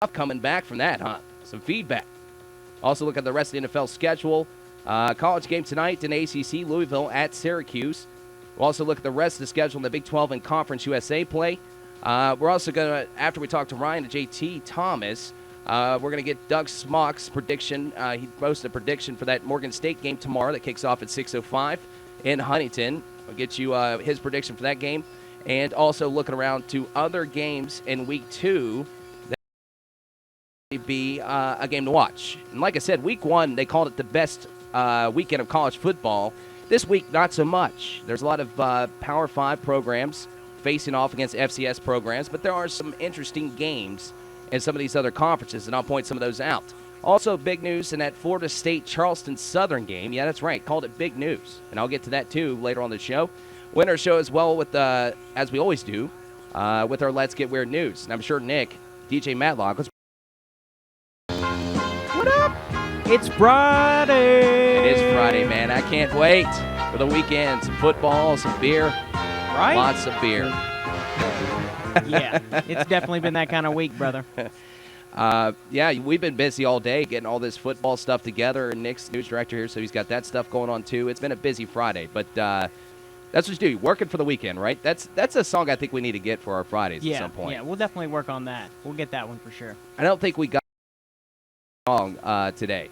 coming back from that, huh? Some feedback. Also look at the rest of the NFL schedule. College game tonight in ACC, Louisville at Syracuse. We'll also look at the rest of the schedule in the Big 12 and Conference USA play. We're also going to, after we talk to Ryan and JT Thomas, we're going to get Doug Smock's prediction. He posted a prediction for that Morgan State game tomorrow that kicks off at 6:05 in Huntington. We'll get you his prediction for that game. And also looking around to other games in Week 2 that will be a game to watch. And like I said, Week 1, they called it the best weekend of college football. This week, not so much. There's a lot of Power 5 programs facing off against FCS programs, but there are some interesting games in some of these other conferences, and I'll point some of those out. Also, big news in that Florida State-Charleston Southern game. Yeah, that's right. Called it big news, and I'll get to that, too, later on the show. Winner show as well, with as we always do, with our Let's Get Weird news. And I'm sure Nick, DJ Matlock, what up? It's Friday. It is Friday, man. I can't wait for the weekend. Some football, some beer. Right? Lots of beer. Yeah, it's definitely been that kind of week, brother. Yeah, we've been busy all day getting all this football stuff together. And Nick's news director here, so he's got that stuff going on, too. It's been a busy Friday, but that's what you do. Working for the weekend, right? That's a song I think we need to get for our Fridays at some point. Yeah, we'll definitely work on that. We'll get that one for sure. I don't think we got a song today.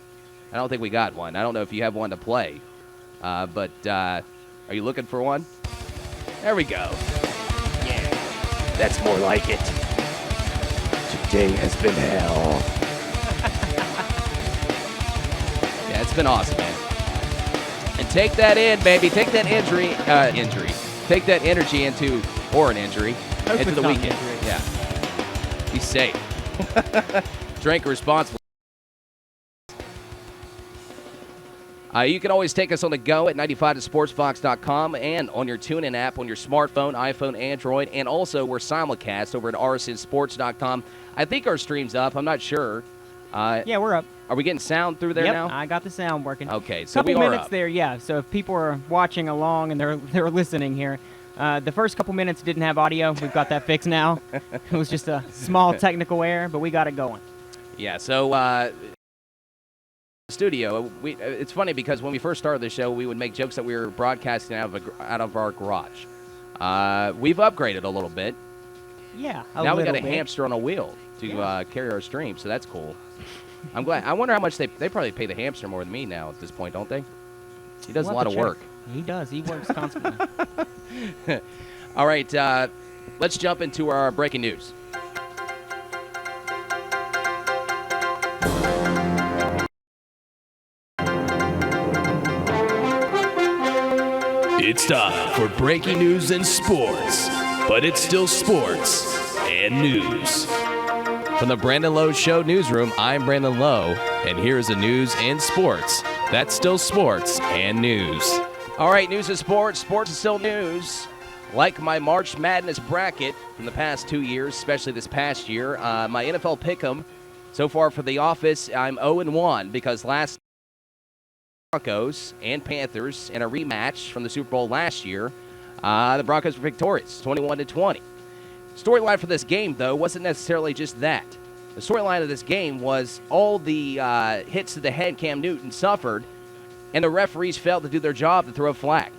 I don't think we got one. I don't know if you have one to play, but are you looking for one? There we go. Yeah, that's more like it. Today has been hell. Yeah, it's been awesome, man. And take that in, baby. Take that injury. Take that energy into, or an injury, into the weekend. Injury. Yeah. Be safe. Drink responsibly. You can always take us on the go at 95tosportsfox.com and on your TuneIn app on your smartphone, iPhone, Android, and also we're simulcast over at rsnsports.com. I think our stream's up. I'm not sure. Yeah, we're up. Are we getting sound through there now? I got the sound working. Okay, so couple we are minutes up. there, yeah. So if people are watching along and they're listening here, the first couple minutes didn't have audio. We've got that fixed now. It was just a small technical error, but we got it going. Yeah, so studio. It's funny because when we first started the show, we would make jokes that we were broadcasting out of our garage. We've upgraded a little bit. Yeah, now we got a hamster on a wheel to carry our stream, so that's cool. I'm glad. I wonder how much they probably pay the hamster more than me now at this point, don't they? He does a lot of work. He does. He works constantly. All right, let's jump into our breaking news. It's time for breaking news in sports, but it's still sports and news. From the Brandon Lowe Show newsroom, I'm Brandon Lowe, and here's the news and sports. That's still sports and news. All right, news is sports. Sports is still news. Like my March Madness bracket from the past 2 years, especially this past year, my NFL pick'em so far for the office, I'm 0-1 because last Broncos and Panthers in a rematch from the Super Bowl last year, the Broncos were victorious, 21-20. Storyline for this game, though, wasn't necessarily just that. The storyline of this game was all the hits to the head Cam Newton suffered, and the referees failed to do their job to throw a flag,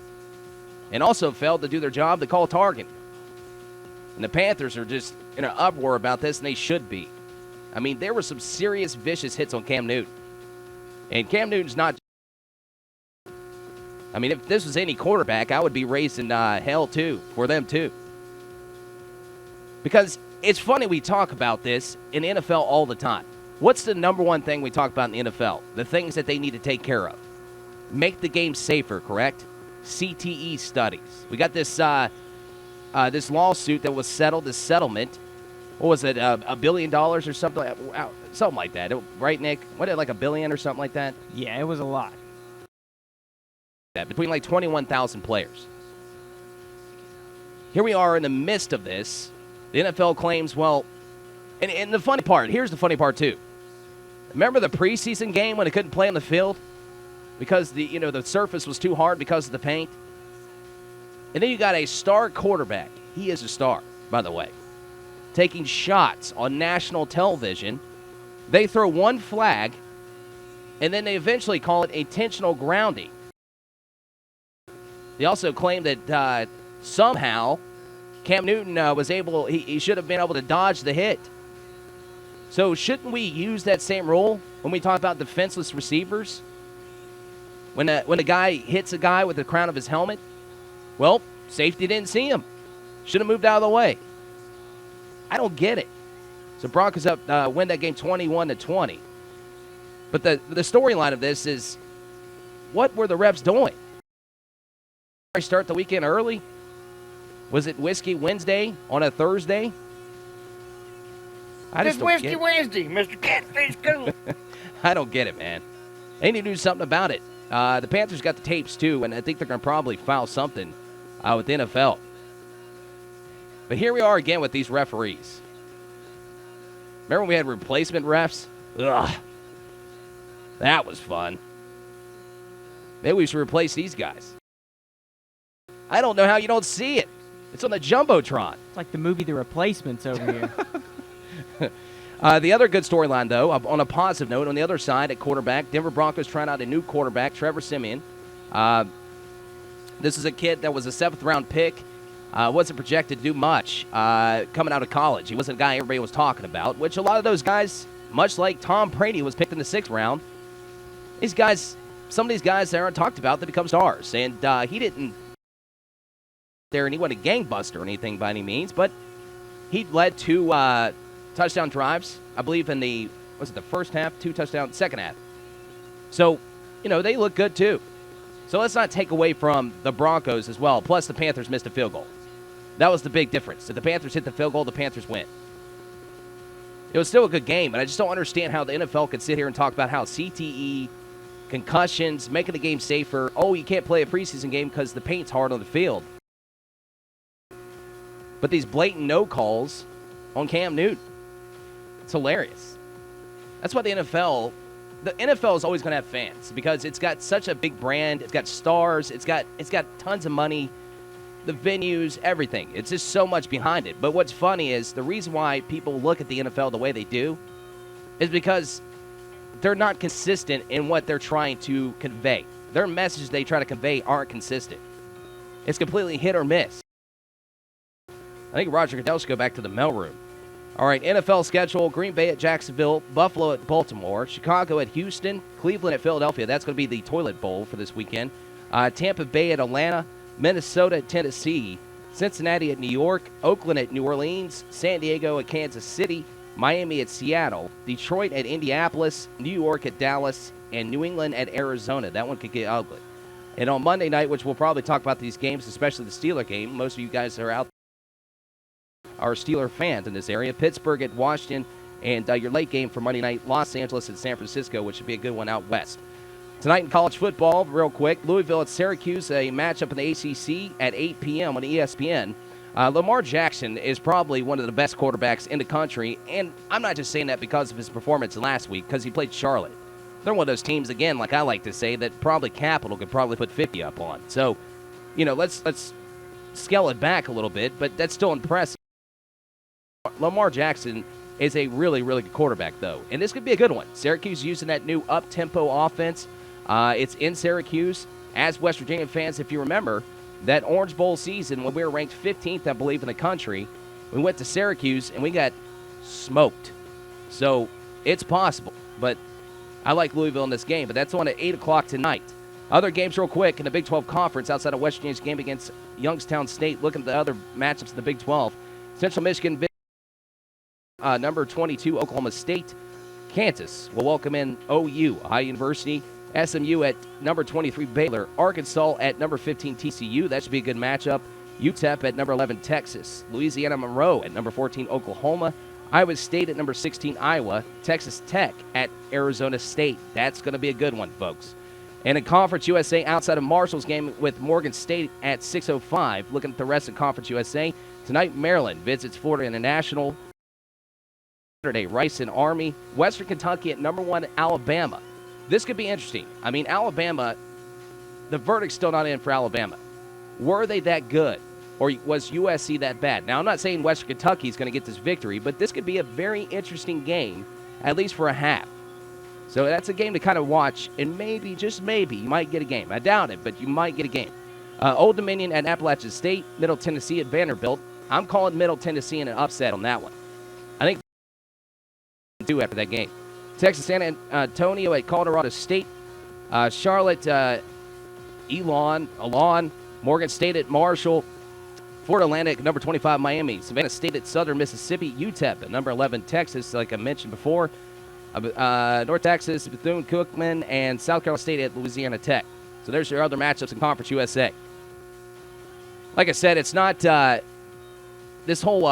and also failed to do their job to call targeting. And the Panthers are just in an uproar about this, and they should be. I mean, there were some serious, vicious hits on Cam Newton. And Cam Newton's not... I mean, if this was any quarterback, I would be raising hell, too, for them, too. Because it's funny we talk about this in the NFL all the time. What's the number one thing we talk about in the NFL? The things that they need to take care of. Make the game safer, correct? CTE studies. We got this this lawsuit that was settled, this settlement. What was it, $1 billion or something? Something like that. Right, Nick? What, like $1 billion or something like that? Yeah, it was a lot. Between like 21,000 players. Here we are in the midst of this. The NFL claims, well, and the funny part, here's the funny part too. Remember the preseason game when they couldn't play on the field because the surface was too hard because of the paint? And then you got a star quarterback. He is a star, by the way. taking shots on national television. They throw one flag, and then they eventually call it intentional grounding. They also claim that somehow Cam Newton was able, he should have been able to dodge the hit. So shouldn't we use that same rule when we talk about defenseless receivers? When a guy hits a guy with the crown of his helmet, well, safety didn't see him. Should have moved out of the way. I don't get it. So Broncos win that game 21-20. But the storyline of this is, what were the refs doing? Start the weekend early? Was it Whiskey Wednesday on a Thursday? It's Whiskey Wednesday, Mr. Catfish Cool. I don't get it, man. They need to do something about it. The Panthers got the tapes, too, and I think they're going to probably file something with the NFL. But here we are again with these referees. Remember when we had replacement refs? Ugh. That was fun. Maybe we should replace these guys. I don't know how you don't see it. It's on the Jumbotron. It's like the movie The Replacements over here. The other good storyline, though, on a positive note, on the other side at quarterback, Denver Broncos trying out a new quarterback, Trevor Siemian. This is a kid that was a 7th-round pick. Wasn't projected to do much coming out of college. He wasn't a guy everybody was talking about, which a lot of those guys, much like Tom Brady, was picked in the 6th round. These guys, some of these guys that aren't talked about, that become stars. And he didn't there, and he wasn't a gangbuster or anything by any means, but he led 2 touchdown drives, I believe, in the first half, 2 touchdowns, second half. So, they look good too. So let's not take away from the Broncos as well. Plus, the Panthers missed a field goal. That was the big difference. If the Panthers hit the field goal, the Panthers win. It was still a good game, but I just don't understand how the NFL could sit here and talk about how CTE, concussions, making the game safer. Oh, you can't play a preseason game because the paint's hard on the field. But these blatant no calls on Cam Newton, it's hilarious. That's why the NFL is always going to have fans, because it's got such a big brand. It's got stars. It's got tons of money, the venues, everything. It's just so much behind it. But what's funny is the reason why people look at the NFL the way they do is because they're not consistent in what they're trying to convey. Their messages they try to convey aren't consistent. It's completely hit or miss. I think Roger Goodell should go back to the mailroom. All right, NFL schedule: Green Bay at Jacksonville, Buffalo at Baltimore, Chicago at Houston, Cleveland at Philadelphia. That's going to be the toilet bowl for this weekend. Tampa Bay at Atlanta, Minnesota at Tennessee, Cincinnati at New York, Oakland at New Orleans, San Diego at Kansas City, Miami at Seattle, Detroit at Indianapolis, New York at Dallas, and New England at Arizona. That one could get ugly. And on Monday night, which we'll probably talk about these games, especially the Steeler game, most of you guys are out are Steeler fans in this area. Pittsburgh at Washington, and your late game for Monday night, Los Angeles at San Francisco, which should be a good one out west. Tonight in college football, real quick, Louisville at Syracuse, a matchup in the ACC at 8 p.m. on ESPN. Lamar Jackson is probably one of the best quarterbacks in the country, and I'm not just saying that because of his performance last week, because he played Charlotte. They're one of those teams, again, like I like to say, that probably Capital could probably put 50 up on. So, let's scale it back a little bit, but that's still impressive. Lamar Jackson is a really, really good quarterback, though, and this could be a good one. Syracuse using that new up-tempo offense. It's in Syracuse. As West Virginia fans, if you remember, that Orange Bowl season when we were ranked 15th, I believe, in the country, we went to Syracuse and we got smoked. So it's possible, but I like Louisville in this game, but that's on at 8 o'clock tonight. Other games real quick in the Big 12 Conference outside of West Virginia's game against Youngstown State. Looking at the other matchups in the Big 12. Central Michigan, number 22, Oklahoma State. Kansas will welcome in OU, Ohio University. SMU at number 23, Baylor. Arkansas at number 15, TCU. That should be a good matchup. UTEP at number 11, Texas. Louisiana Monroe at number 14, Oklahoma. Iowa State at number 16, Iowa. Texas Tech at Arizona State. That's going to be a good one, folks. And in Conference USA, outside of Marshall's game with Morgan State at 6:05, looking at the rest of Conference USA. Tonight, Maryland visits Florida International. Saturday, Rice and Army. Western Kentucky at number 1, Alabama. This could be interesting. I mean, Alabama, the verdict's still not in for Alabama. Were they that good? or was USC that bad? Now, I'm not saying Western Kentucky is going to get this victory, but this could be a very interesting game, at least for a half. So that's a game to kind of watch, and maybe, just maybe, you might get a game. I doubt it, but you might get a game. Old Dominion at Appalachian State, Middle Tennessee at Vanderbilt. I'm calling Middle Tennessee in an upset on that one. I think do after that game. Texas San Antonio at Colorado State. Charlotte, Elon, Morgan State at Marshall. Florida Atlantic, number 25, Miami. Savannah State at Southern Mississippi. UTEP at number 11, Texas, like I mentioned before. North Texas, Bethune-Cookman, and South Carolina State at Louisiana Tech. So there's your other matchups in Conference USA. Like I said, it's not this whole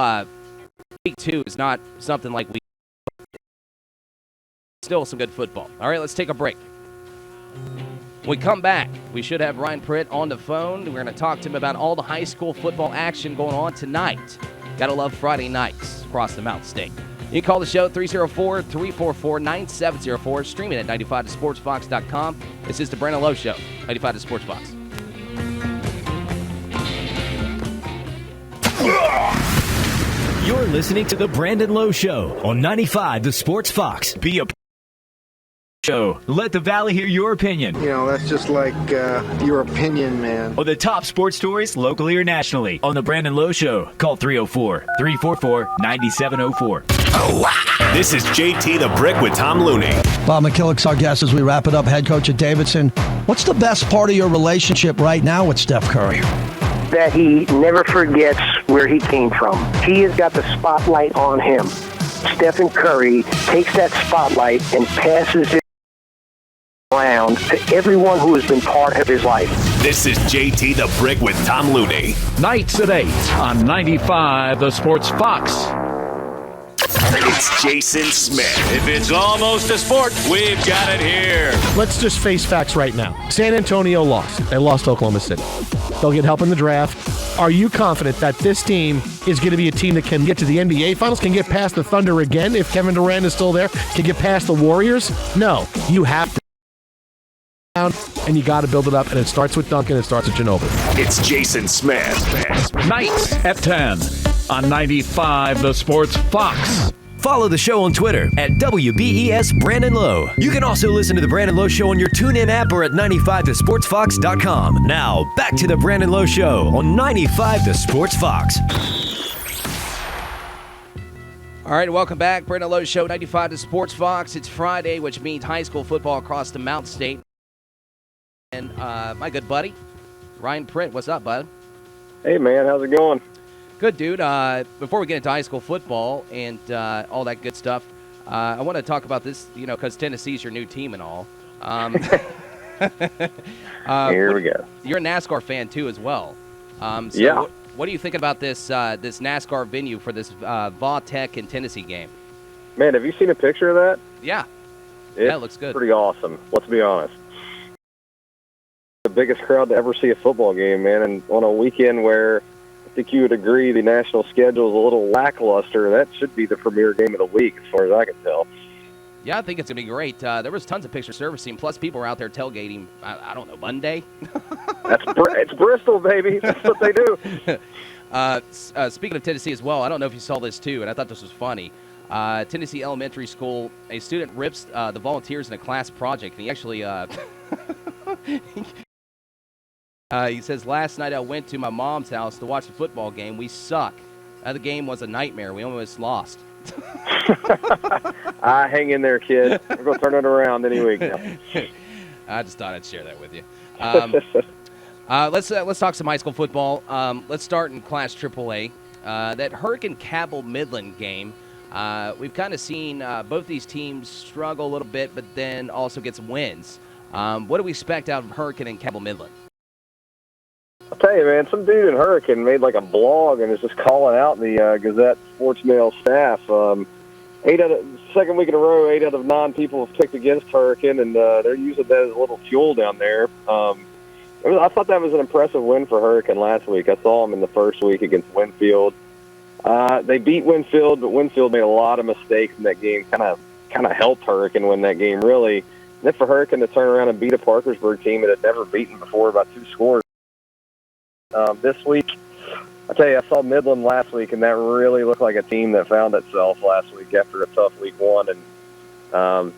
Week 2 is not something like we. Still some good football. All right, let's take a break. When we come back, we should have Ryan Pritt on the phone. We're going to talk to him about all the high school football action going on tonight. Gotta love Friday nights across the Mountain State. You can call the show 304-344-9704, streaming at 95tosportsfox.com. This is the Brandon Lowe Show, 95 to Sports Fox. You're listening to the Brandon Lowe Show on 95 The Sports Fox. Be a show. Let the Valley hear your opinion. You know, that's just like your opinion, man. On the top sports stories, locally or nationally. On the Brandon Lowe Show, call 304-344-9704. This is JT the Brick with Tom Looney. Bob McKillick's our guest as we wrap it up, head coach at Davidson. What's the best part of your relationship right now with Steph Curry? That he never forgets where he came from. He has got the spotlight on him. Stephen Curry takes that spotlight and passes it around to everyone who has been part of his life. This is JT the Brick with Tom Looney. Nights at 8 on 95 The Sports Fox. It's Jason Smith. If it's almost a sport, we've got it here. Let's just face facts right now. San Antonio lost. They lost to Oklahoma City. They'll get help in the draft. Are you confident that this team is going to be a team that can get to the NBA Finals, can get past the Thunder again if Kevin Durant is still there, can get past the Warriors? No. You have to. And you got to build it up, and it starts with Duncan, it starts with Ginobili. It's Jason Smith. Nights at 10 on 95 The Sports Fox. Follow the show on Twitter at WBES Brandon Lowe. You can also listen to the Brandon Lowe Show on your TuneIn app or at 95thesportsfox.com. Now, back to the Brandon Lowe Show on 95 The Sports Fox. All right, welcome back. Brandon Lowe Show, 95 to Sports Fox. It's Friday, which means high school football across the Mountain State. And my good buddy, Ryan Pritt. What's up, bud? Hey, man. How's it going? Good, dude. Before we get into high school football and all that good stuff, I want to talk about this, you know, because Tennessee's your new team and all. Here we go. You're a NASCAR fan, too, as well. Yeah. What do you think about this this NASCAR venue for this Va-Tech and Tennessee game? Man, have you seen a picture of that? Yeah. It looks good. Pretty awesome. Let's be honest. The biggest crowd to ever see a football game, man, and on a weekend where I think you would agree the national schedule is a little lackluster, that should be the premier game of the week as far as I can tell. Yeah, I think it's going to be great. There was tons of picture servicing, plus people were out there tailgating, I don't know, Monday? It's Bristol, baby. That's what they do. Speaking of Tennessee as well, I don't know if you saw this too, and I thought this was funny. Tennessee Elementary School, a student rips the volunteers in a class project, and he actually he says, last night I went to my mom's house to watch the football game. We suck. The game was a nightmare. We almost lost. Hang in there, kid. We're going to turn it around any week now. I just thought I'd share that with you. Let's talk some high school football. Let's start in Class AAA. That Hurricane-Cabell Midland game, we've kind of seen both these teams struggle a little bit, but then also get some wins. What do we expect out of Hurricane and Cabell Midland? I'll tell you, man, some dude in Hurricane made like a blog and is just calling out the Gazette Sports Mail staff. Second week in a row, 8 out of 9 people have picked against Hurricane, and they're using that as a little fuel down there. I thought that was an impressive win for Hurricane last week. I saw them in the first week against Winfield. They beat Winfield, but Winfield made a lot of mistakes in that game. Kind of helped Hurricane win that game, really. And then for Hurricane to turn around and beat a Parkersburg team that had never beaten before by 2 scores this week, I tell you, I saw Midland last week, and that really looked like a team that found itself last week after a tough week one. And,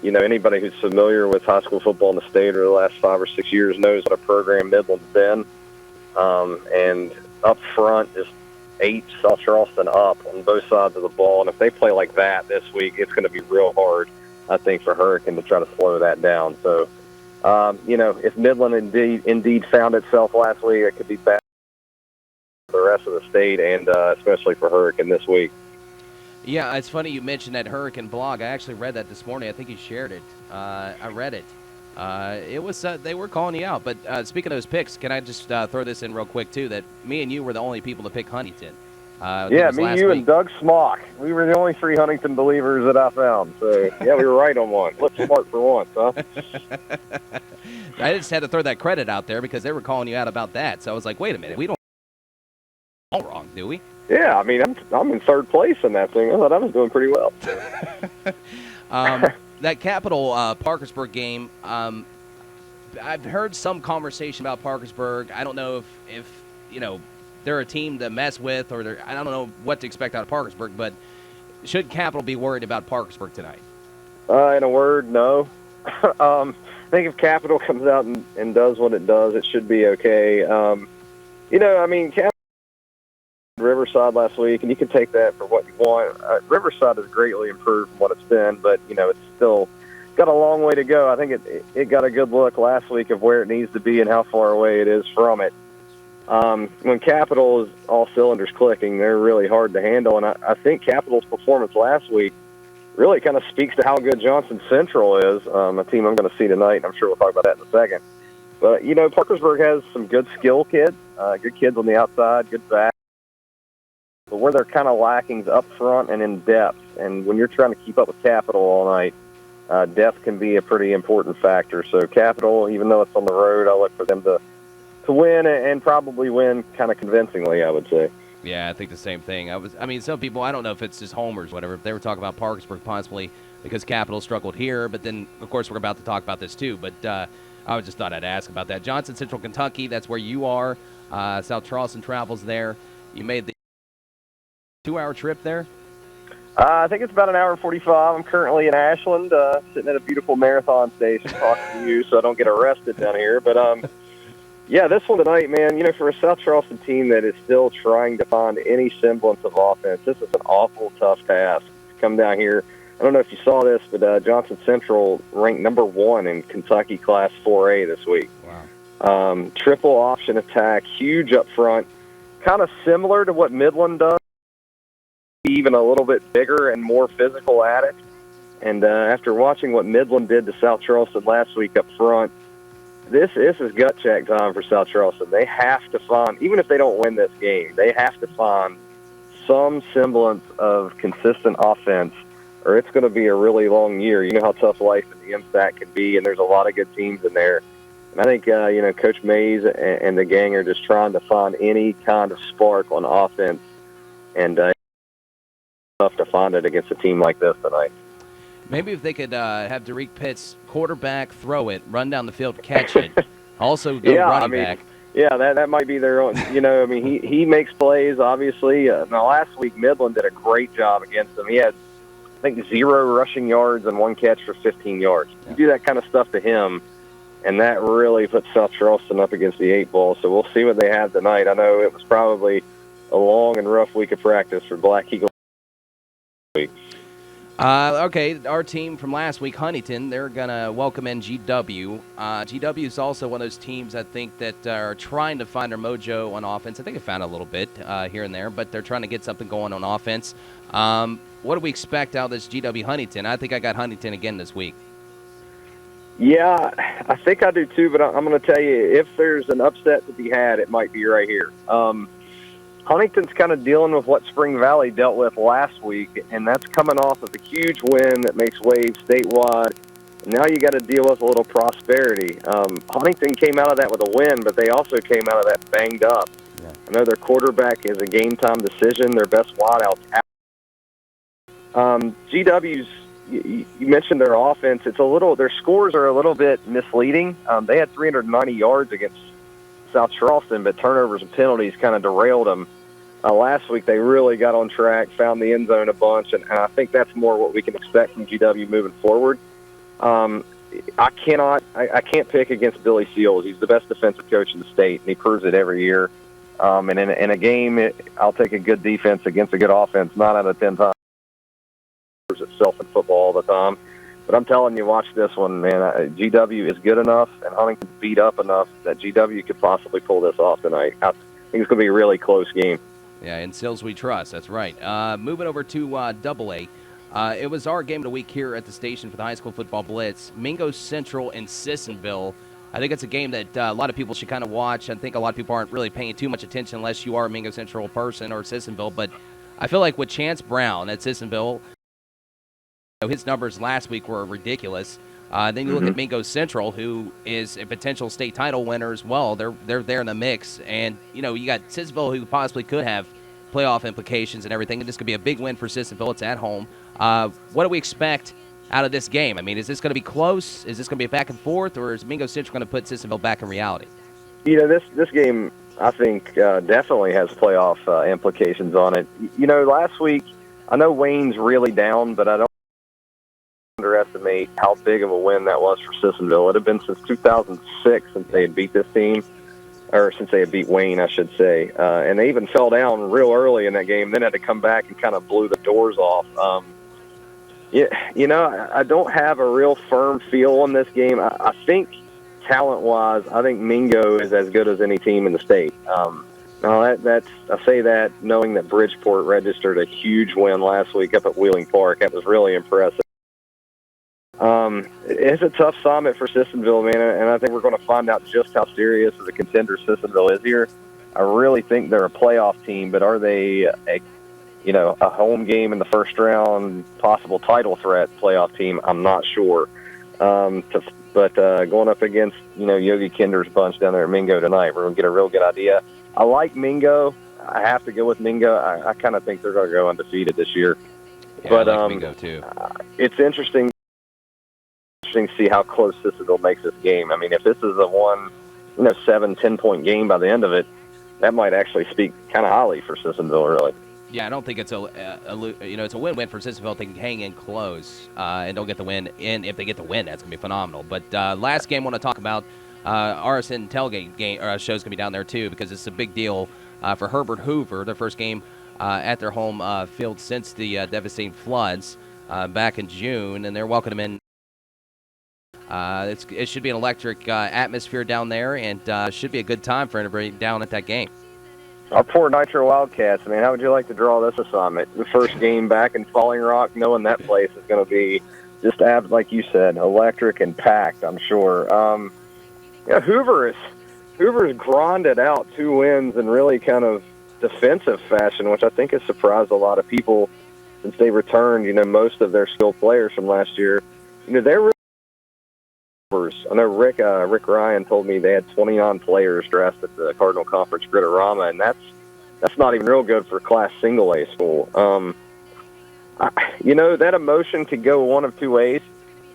anybody who's familiar with high school football in the state over the last 5 or 6 years knows what a program Midland's been. And up front, just 8 South Charleston up on both sides of the ball. And if they play like that this week, it's going to be real hard, I think, for Hurricane to try to slow that down. So, if Midland indeed found itself last week, it could be bad for the rest of the state and especially for Hurricane this week. Yeah, it's funny you mentioned that Hurricane blog. I actually read that this morning. I think you shared it. I read it. It was they were calling you out. But speaking of those picks, can I just throw this in real quick, too, that me and you were the only people to pick Huntington. Yeah, me, you, and Doug Smock. We were the only 3 Huntington believers that I found. So, yeah, we were right on one. Look smart for once, huh? I just had to throw that credit out there because they were calling you out about that. So I was like, wait a minute. We don't all wrong, do we? Yeah, I mean, I'm in 3rd place in that thing. I thought I was doing pretty well. That Capital Parkersburg game, I've heard some conversation about Parkersburg. I don't know if they're a team to mess with, or I don't know what to expect out of Parkersburg, but should Capital be worried about Parkersburg tonight? In a word, no. I think if Capital comes out and does what it does, it should be okay. Capital Riverside last week, and you can take that for what you want. Riverside has greatly improved from what it's been, but it's still got a long way to go. I think it got a good look last week of where it needs to be and how far away it is from it. When Capital is all cylinders clicking, they're really hard to handle, and I think Capital's performance last week really kind of speaks to how good Johnson Central is, a team I'm going to see tonight, and I'm sure we'll talk about that in a second. But, Parkersburg has some good skill kids, good kids on the outside, good back. But where they're kind of lacking is up front and in depth. And when you're trying to keep up with Capital all night, depth can be a pretty important factor. So Capital, even though it's on the road, I look for them to win and probably win kind of convincingly, I would say. Yeah, I think the same thing. Some people, I don't know if it's just homers, whatever, if they were talking about Parkersburg possibly because Capital struggled here, but then, of course, we're about to talk about this too. But I just thought I'd ask about that. Johnson Central, Kentucky, that's where you are. South Charleston travels there. You made the 2-hour trip there? I think it's about 1 hour and 45. I'm currently in Ashland, sitting at a beautiful marathon station talking to you so I don't get arrested down here. But, yeah, this one tonight, man, for a South Charleston team that is still trying to find any semblance of offense, this is an awful tough task to come down here. I don't know if you saw this, but Johnson Central ranked number 1 in Kentucky Class 4A this week. Wow. Triple option attack, huge up front, kind of similar to what Midland does. Even a little bit bigger and more physical at it. And after watching what Midland did to South Charleston last week up front, this is gut check time for South Charleston. They have to find, even if they don't win this game, they have to find some semblance of consistent offense, or it's going to be a really long year. You know how tough life in the MSAC can be, and there's a lot of good teams in there. And I think, Coach Mays and the gang are just trying to find any kind of spark on offense, and tough to find it against a team like this tonight. Maybe if they could have Derek Pitts quarterback, throw it, run down the field, catch it, also go running back. Yeah, that might be their own. He makes plays, obviously. Now, last week, Midland did a great job against him. He had, I think, 0 rushing yards and 1 catch for 15 yards. Yeah. You do that kind of stuff to him, and that really puts South Charleston up against the 8 ball. So we'll see what they have tonight. I know it was probably a long and rough week of practice for Black Eagle. Okay, our team from last week, Huntington, they're going to welcome in GW. GW is also one of those teams, I think, that are trying to find their mojo on offense. I think they found a little bit here and there, but they're trying to get something going on offense. What do we expect out of this GW Huntington? I think I got Huntington again this week. Yeah, I think I do too, but I'm going to tell you, if there's an upset to be had, it might be right here. Huntington's kind of dealing with what Spring Valley dealt with last week, and that's coming off of a huge win that makes waves statewide. Now you got to deal with a little prosperity. Huntington came out of that with a win, but they also came out of that banged up. Yeah. I know their quarterback is a game-time decision. Their best wideout's out. GW's, you mentioned their offense. Their scores are a little bit misleading. They had 390 yards against South Charleston, but turnovers and penalties kind of derailed them. Last week they really got on track, found the end zone a bunch, and I think that's more what we can expect from GW moving forward. I can't pick against Billy Seals. He's the best defensive coach in the state, and he proves it every year. And in a game, I'll take a good defense against a good offense 9 out of 10 times. It proves itself in football all the time. But I'm telling you, watch this one, man. GW is good enough, and Huntington's beat up enough that GW could possibly pull this off tonight. I think it's going to be a really close game. Yeah, in Sills we trust. That's right. Moving over to Double-A. It was our game of the week here at the station for the high school football blitz. Mingo Central and Sissonville. I think it's a game that a lot of people should kind of watch. I think a lot of people aren't really paying too much attention unless you are a Mingo Central person or Sissonville. But I feel like with Chance Brown at Sissonville, his numbers last week were ridiculous. Then you look at Mingo Central, who is a potential state title winner as well. They're there in the mix. And, you got Sissonville, who possibly could have playoff implications and everything. And this could be a big win for Sissonville. It's at home. What do we expect out of this game? I mean, is this going to be close? Is this going to be a back and forth? Or is Mingo Central going to put Sissonville back in reality? This game, I think, definitely has playoff implications on it. Last week, I know Wayne's really down, but I don't underestimate how big of a win that was for Sissonville. It had been since 2006 since they had beat this team, or since they had beat Wayne, I should say. And they even fell down real early in that game, then had to come back and kind of blew the doors off. I don't have a real firm feel on this game. I think talent-wise, I think Mingo is as good as any team in the state. I say that knowing that Bridgeport registered a huge win last week up at Wheeling Park. That was really impressive. It's a tough summit for Sissonville, man, and I think we're going to find out just how serious of a contender Sissonville is here. I really think they're a playoff team, but are they a home game in the first round, possible title threat playoff team? I'm not sure. But going up against, Yogi Kinder's bunch down there at Mingo tonight, we're going to get a real good idea. I like Mingo. I have to go with Mingo. I kind of think they're going to go undefeated this year. Yeah, but I like Mingo too. It's interesting to see how close Sissonville makes this game. I mean, if this is a 7-10-point game by the end of it, that might actually speak kind of highly for Sissonville, really. Yeah, I don't think it's it's a win-win for Sissonville if they can hang in close and don't get the win. And if they get the win, that's going to be phenomenal. But last game I want to talk about, RSN Tailgate game show's going to be down there too, because it's a big deal for Herbert Hoover, their first game at their home field since the devastating floods back in June, and they're welcoming them in. It should be an electric atmosphere down there, and should be a good time for everybody down at that game. Our poor Nitro Wildcats, man, how would you like to draw this assignment? The first game back in Falling Rock, knowing that place is going to be just, like you said, electric and packed, I'm sure. Hoover's grinded out 2 wins in really kind of defensive fashion, which I think has surprised a lot of people since they returned, most of their skilled players from last year. They're really I know Rick Ryan told me they had 29 players dressed at the Cardinal Conference Grittorama, and that's not even real good for Class Single A school. That emotion could go one of two ways.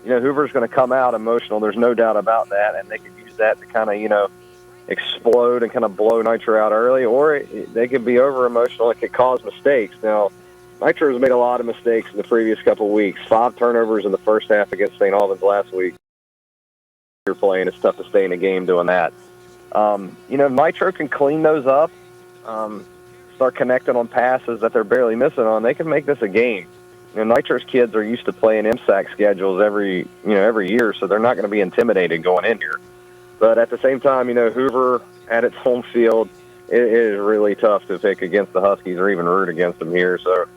Hoover's going to come out emotional. There's no doubt about that, and they could use that to kind of, explode and kind of blow Nitro out early, or they could be over emotional. It could cause mistakes. Now, Nitro's made a lot of mistakes in the previous couple of weeks. 5 turnovers in the first half against St. Albans last week. You're playing, it's tough to stay in a game doing that. Nitro can clean those up, start connecting on passes that they're barely missing on. They can make this a game. Nitro's kids are used to playing MSAC schedules every year, so they're not going to be intimidated going in here. But at the same time, Hoover at its home field, it is really tough to pick against the Huskies or even root against them here. So,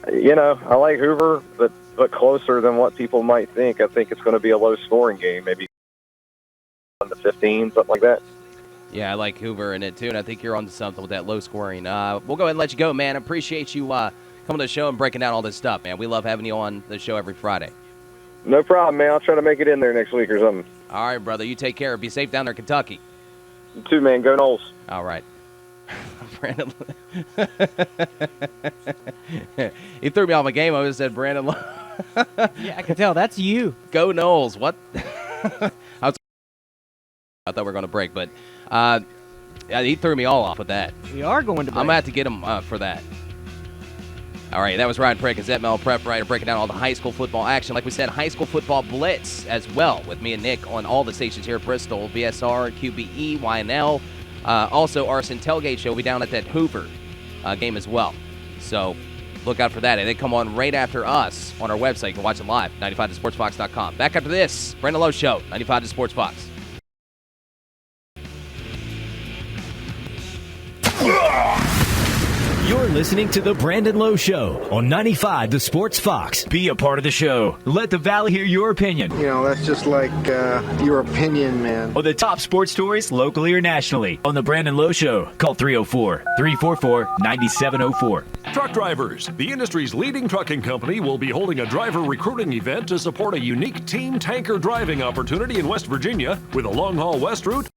I like Hoover, but closer than what people might think. I think it's going to be a low-scoring game, maybe 1-15, something like that. Yeah, I like Hoover in it, too, and I think you're onto something with that low scoring. We'll go ahead and let you go, man. I appreciate you coming to the show and breaking down all this stuff, man. We love having you on the show every Friday. No problem, man. I'll try to make it in there next week or something. All right, brother. You take care. Be safe down there in Kentucky. You too, man. Go Knowles. All right. Brandon. He threw me off my game. I just said Brandon. Yeah, I can tell. That's you. Go Knowles. What? I thought we were going to break, but Yeah, he threw me all off with that. We are going to break. I'm going to have to get him for that. All right, that was Ryan Prick, ZML Prep Writer, breaking down all the high school football action. Like we said, high school football blitz as well with me and Nick on all the stations here at Bristol, BSR, QBE, YNL. Also, our Tailgate show will be down at that Hoover game as well. So look out for that. And they come on right after us on our website. You can watch it live, 95thesportsfox.com. Back after this, Brandon Lowe Show, 95 The Sports Fox. You're listening to The Brandon Lowe Show on 95 The Sports Fox. Be a part of the show. Let the Valley hear your opinion. You know, that's just like your opinion, man. On the top sports stories, locally or nationally. On The Brandon Lowe Show, call 304-344-9704. Truck drivers. The industry's leading trucking company will be holding a driver recruiting event to support a unique team tanker driving opportunity in West Virginia with a long-haul west route,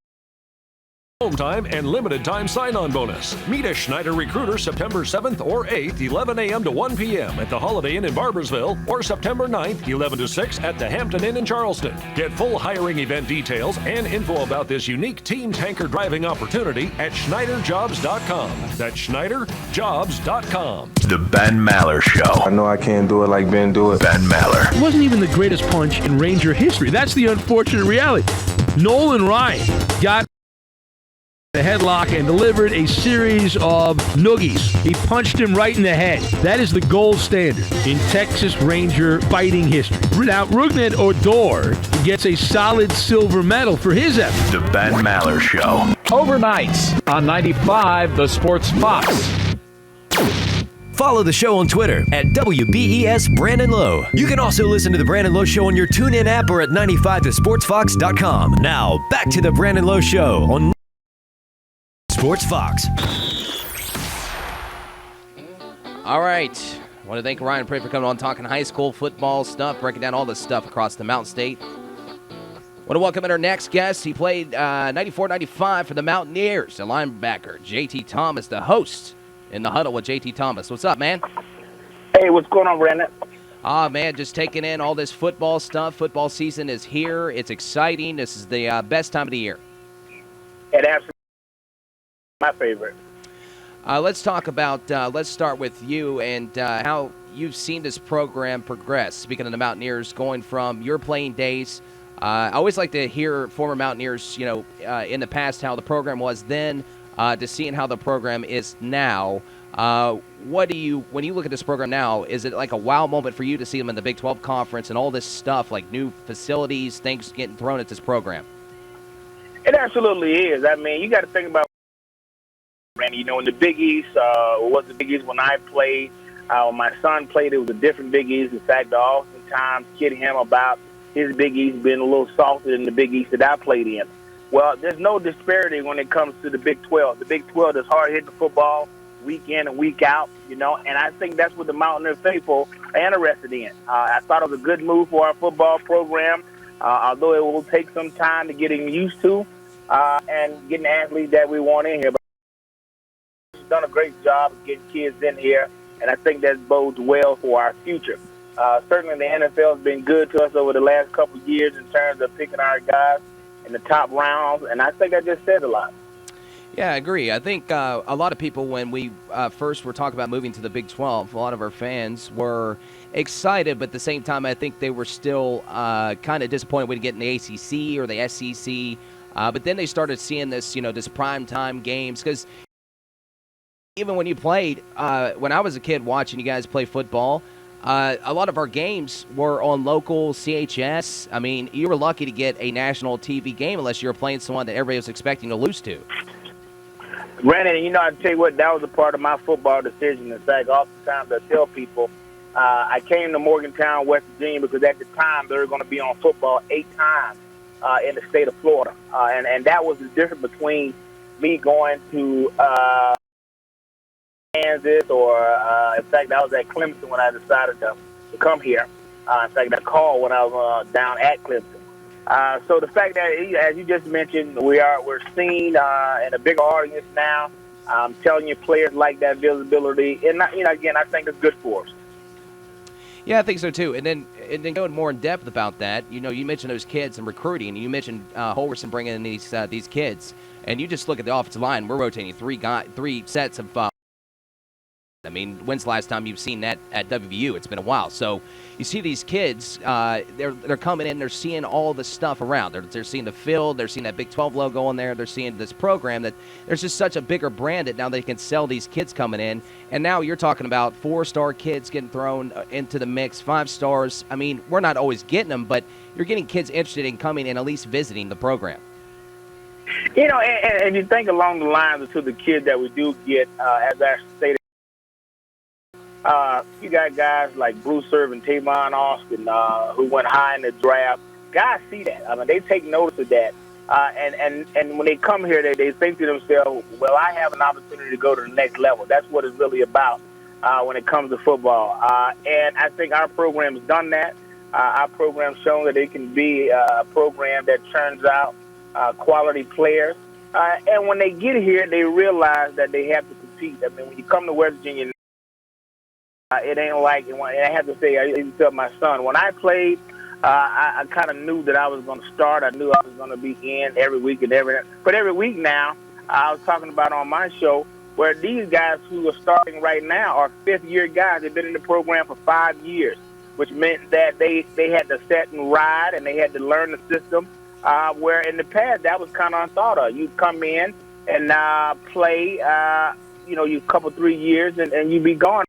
home time, and limited time sign-on bonus. Meet a Schneider recruiter September 7th or 8th, 11 a.m. to 1 p.m. at the Holiday Inn in Barboursville, or September 9th, 11 to 6 at the Hampton Inn in Charleston. Get full hiring event details and info about this unique team tanker driving opportunity at SchneiderJobs.com. That's SchneiderJobs.com. The Ben Maller Show. I know I can't do it like Ben do it. Ben Maller. It wasn't even the greatest punch in Ranger history. That's the unfortunate reality. Nolan Ryan got the headlock and delivered a series of noogies. He punched him right in the head. That is the gold standard in Texas Ranger fighting history. Now, Rugnet Odor gets a solid silver medal for his effort. The Ben Maller Show. Overnights on 95 The Sports Fox. Follow the show on Twitter at WBES Brandon Lowe. You can also listen to The Brandon Lowe Show on your TuneIn app or at 95thesportsfox.com. Now, back to The Brandon Lowe Show on Sports Fox. All right. I want to thank Ryan Prick for coming on, talking high school football stuff, breaking down all the stuff across the Mountain State. Want to welcome in our next guest. He played 94-95 for the Mountaineers, the linebacker, JT Thomas, the host in the huddle with JT Thomas. What's up, man? Hey, what's going on, Brandon? Man, just taking in all this football stuff. Football season is here. It's exciting. This is the best time of the year. It absolutely my favorite. Let's talk about, let's start with you and how you've seen this program progress. Speaking of the Mountaineers, going from your playing days, I always like to hear former Mountaineers, in the past, how the program was then, to seeing how the program is now. When you look at this program now, is it like a wow moment for you to see them in the Big 12 Conference and all this stuff, like new facilities, things getting thrown at this program? It absolutely is. I mean, you got to think about, Randy, in the Big East, was the Big East when I played. When my son played, it was a different Big East. In fact, I oftentimes kid him about his Big East being a little softer than the Big East that I played in. Well, there's no disparity when it comes to the Big 12. The Big 12 is hard-hitting football week in and week out, and I think that's what the Mountaineer faithful are interested in. I thought it was a good move for our football program, although it will take some time to get him used to and getting the athletes that we want in here. But he's done a great job of getting kids in here, and I think that bodes well for our future. Certainly the NFL has been good to us over the last couple of years in terms of picking our guys in the top rounds, and I think that just says a lot. Yeah, I agree. I think a lot of people, when we first were talking about moving to the Big 12, a lot of our fans were excited, but at the same time, I think they were still kind of disappointed we didn't get in the ACC or the SEC. But then they started seeing this, this primetime games, because even when you played, when I was a kid watching you guys play football, a lot of our games were on local CHS. I mean, you were lucky to get a national TV game unless you were playing someone that everybody was expecting to lose to. Brandon, I tell you what, that was a part of my football decision. In fact, oftentimes I tell people I came to Morgantown, West Virginia, because at the time they were going to be on football 8 times in the state of Florida. And that was the difference between me going to Kansas or, in fact, I was at Clemson when I decided to come here. In fact, I called when I was down at Clemson. So the fact that, as you just mentioned, we're seen in a bigger audience now. I'm telling you, players like that visibility, and again, I think it's good for us. Yeah, I think so too. And then going more in depth about that, you mentioned those kids and recruiting, and you mentioned Holgerson bringing in these kids, and you just look at the offensive line. We're rotating three sets of. I mean, when's the last time you've seen that at WVU? It's been a while. So you see these kids, they're coming in, they're seeing all the stuff around. They're seeing the field, they're seeing that Big 12 logo on there, they're seeing this program that there's just such a bigger brand that now they can sell these kids coming in. And now you're talking about 4-star kids getting thrown into the mix, 5 stars. I mean, we're not always getting them, but you're getting kids interested in coming and at least visiting the program. And you think along the lines to the kids that we do get, as I stated, you got guys like Bruce Serve and Tavon Austin who went high in the draft. Guys see that. I mean, they take notice of that. And when they come here, they think to themselves, well, I have an opportunity to go to the next level. That's what it's really about when it comes to football. And I think our program has done that. Our program's shown that it can be a program that churns out quality players. And when they get here, they realize that they have to compete. I mean, when you come to West Virginia, it ain't like, and I have to say, I even tell my son, when I played, I kind of knew that I was going to start. I knew I was going to be in every week but every week now, I was talking about on my show where these guys who are starting right now are fifth-year guys. They've been in the program for 5 years, which meant that they had to set and ride and they had to learn the system, where in the past that was kind of unthought of. You come in and play, you couple 3 years and you be gone.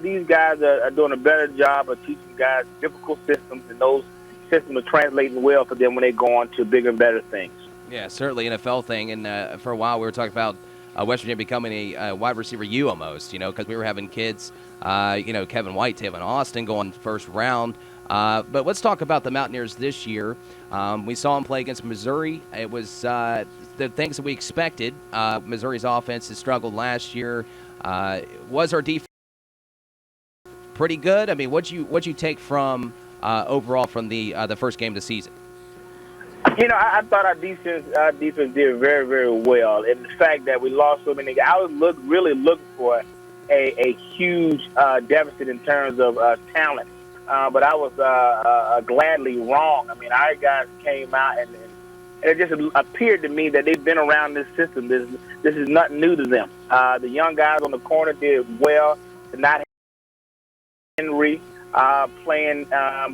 These guys are doing a better job of teaching guys difficult systems, and those systems are translating well for them when they go on to bigger and better things. Yeah, certainly NFL thing. And for a while we were talking about West Virginia becoming a wide receiver U almost, because we were having kids, Kevin White, Tavon Austin going first round. But let's talk about the Mountaineers this year. We saw them play against Missouri. It was the things that we expected. Missouri's offense has struggled last year. Was our defense pretty good? I mean, what'd you take from overall from the first game of the season? I thought our defense did very, very well. And the fact that we lost so many guys, I was really looking for a huge deficit in terms of talent. But I was gladly wrong. I mean, our guys came out and it just appeared to me that they've been around this system. This is nothing new to them. The young guys on the corner did well to not Henry playing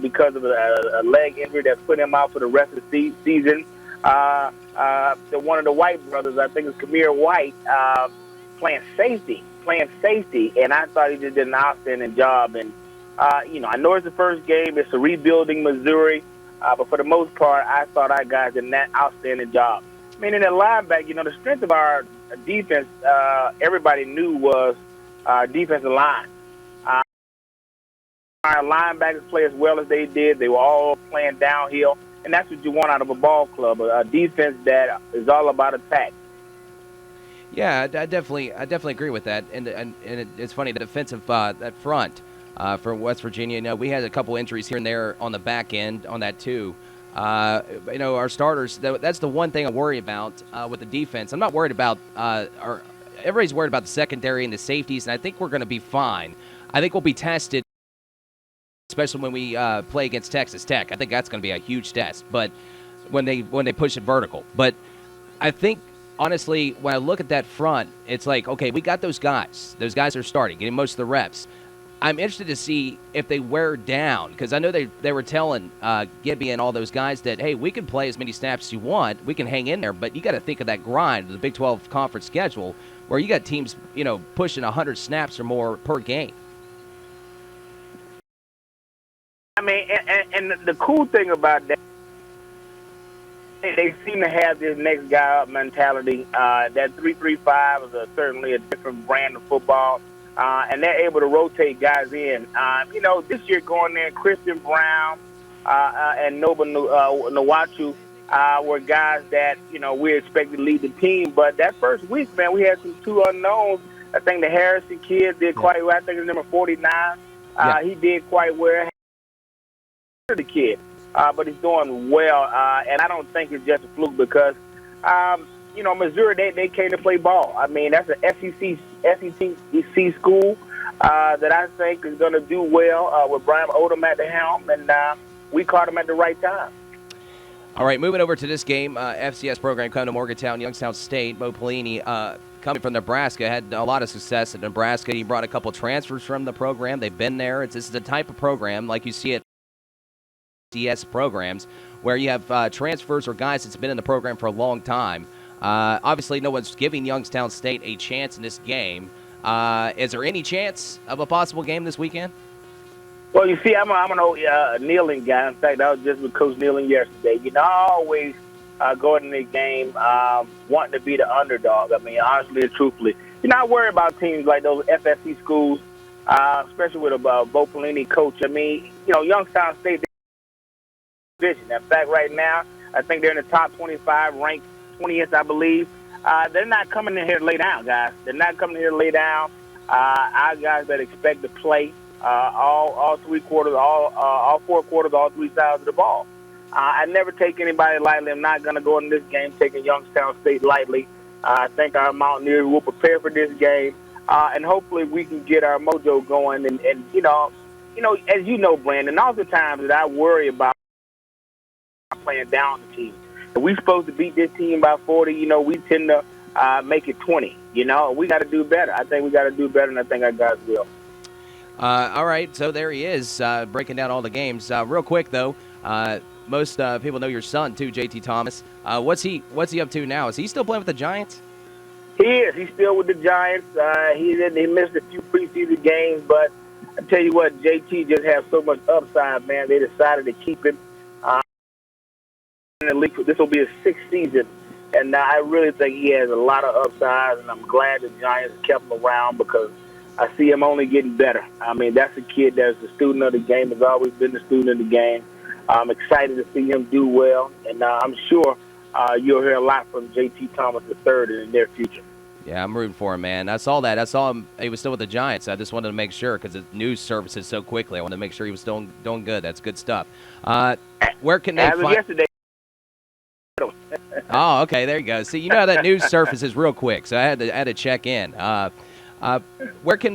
because of a leg injury that put him out for the rest of the season. One of the White brothers, I think it's Kamir White, playing safety, and I thought he just did an outstanding job. And I know it's the first game; it's a rebuilding Missouri, but for the most part, I thought our guys did an outstanding job. I mean, in the linebacker, the strength of our defense, everybody knew was our defensive line. Our linebackers play as well as they did. They were all playing downhill, and that's what you want out of a ball club, a defense that is all about attack. Yeah, I definitely agree with that. And it's funny, the defensive that front for West Virginia. We had a couple injuries here and there on the back end on that too. Our starters. That's the one thing I worry about with the defense. I'm not worried about everybody's worried about the secondary and the safeties, and I think we're going to be fine. I think we'll be tested, especially when we play against Texas Tech. I think that's going to be a huge test. But when they push it vertical, but I think honestly, when I look at that front, it's like, okay, we got those guys. Those guys are starting, getting most of the reps. I'm interested to see if they wear down, because I know they were telling Gibby and all those guys that, hey, we can play as many snaps as you want. We can hang in there, but you got to think of that grind, the Big 12 conference schedule, where you got teams, pushing 100 snaps or more per game. I mean, and the cool thing about that, they seem to have this next guy up mentality. That 3-3-5 is certainly a different brand of football, and they're able to rotate guys in. This year going there, Christian Brown and Nova Nwatu were guys that, we expected to lead the team. But that first week, man, we had some two unknowns. I think the Harrison kid did quite well. I think it's number 49. He did quite well. The kid, but he's doing well, and I don't think it's just a fluke because, Missouri, they came to play ball. I mean, that's an SEC school. that I think is going to do well with Brian Odom at the helm, and we caught him at the right time. All right, moving over to this game, FCS program coming to Morgantown, Youngstown State. Bo Pelini, coming from Nebraska, had a lot of success at Nebraska. He brought a couple transfers from the program. They've been there. This is the type of program like you see at FCS programs where you have transfers or guys that's been in the program for a long time. Obviously, no one's giving Youngstown State a chance in this game. Is there any chance of a possible game this weekend? Well, you see, I'm an old Kneeling guy. In fact, I was just with Coach Kneeling yesterday. You know, I always go into the game wanting to be the underdog. I mean, honestly and truthfully. You're not worried about teams like those FSC schools, especially with a Bo Pelini coach. I mean, you know, Youngstown State division. In fact, right now, I think they're in the top 25, ranked 20th, I believe. They're not coming in here to lay down, guys. They're not coming in here to lay down. Our guys that expect to play all 3 quarters, all 4 quarters, all 3 sides of the ball. I never take anybody lightly. I'm not going to go in this game taking Youngstown State lightly. I think our Mountaineers will prepare for this game, and hopefully we can get our mojo going. And you know, as you know, Brandon, oftentimes that I worry about playing down the team. If we're supposed to beat this team by 40, you know, we tend to make it 20. You know, we got to do better. I think we got to do better, and I think our guys will. All right, so there he is, breaking down all the games. Real quick, though, most people know your son, too, JT Thomas. What's he up to now? Is he still playing with the Giants? He is. He's still with the Giants. He missed a few preseason games, but I tell you what, JT just has so much upside, man. They decided to keep him. In the league, this will be his 6th season, and I really think he has a lot of upside, and I'm glad the Giants kept him around because I see him only getting better. I mean, that's a kid that's a student of the game, has always been a student of the game. I'm excited to see him do well, and I'm sure you'll hear a lot from JT Thomas III in the near future. Yeah, I'm rooting for him, man. I saw that. I saw him. He was still with the Giants. I just wanted to make sure because the news surfaces so quickly. I wanted to make sure he was still doing good. That's good stuff. Where can they find? Yesterday. Oh, okay. There you go. See, you know how that news surfaces real quick, so I had to check in. Where can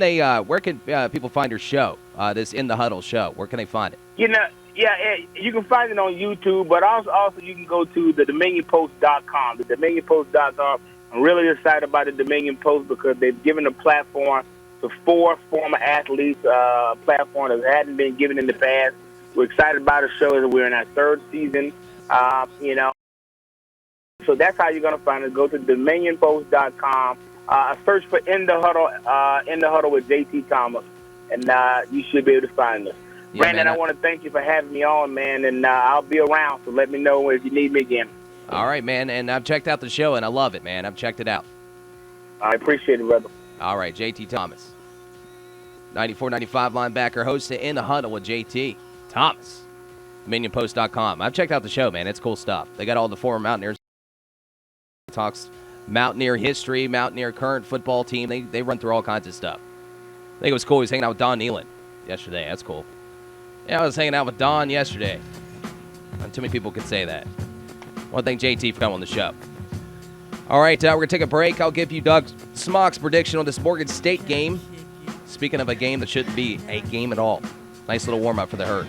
people find your show? This In the Huddle show. Where can they find it? You know, yeah, you can find it on YouTube, but also you can go to the DominionPost.com. The DominionPost.com. I'm really excited about the Dominion Post because they've given a platform to 4 former athletes, a platform that hadn't been given in the past. We're excited about the show. We're in our 3rd season, you know. So that's how you're going to find it. Go to DominionPost.com. Search for In the Huddle with JT Thomas, and you should be able to find us. Yeah, Brandon, I want to thank you for having me on, man, and I'll be around, so let me know if you need me again. All right, man, and I've checked out the show, and I love it, man. I've checked it out. I appreciate it, brother. All right, JT Thomas. 94-95 linebacker, host of In the Huddle with JT Thomas. DominionPost.com. I've checked out the show, man. It's cool stuff. They got all the former Mountaineers. Talks Mountaineer history, Mountaineer current football team. They run through all kinds of stuff. I think it was cool. He was hanging out with Don Nealon yesterday. That's cool. Yeah, I was hanging out with Don yesterday. Not too many people could say that. I want to thank JT for coming on the show. All right, we're going to take a break. I'll give you Doug Smock's prediction on this Morgan State game. Speaking of a game that shouldn't be a game at all. Nice little warm-up for the Herd.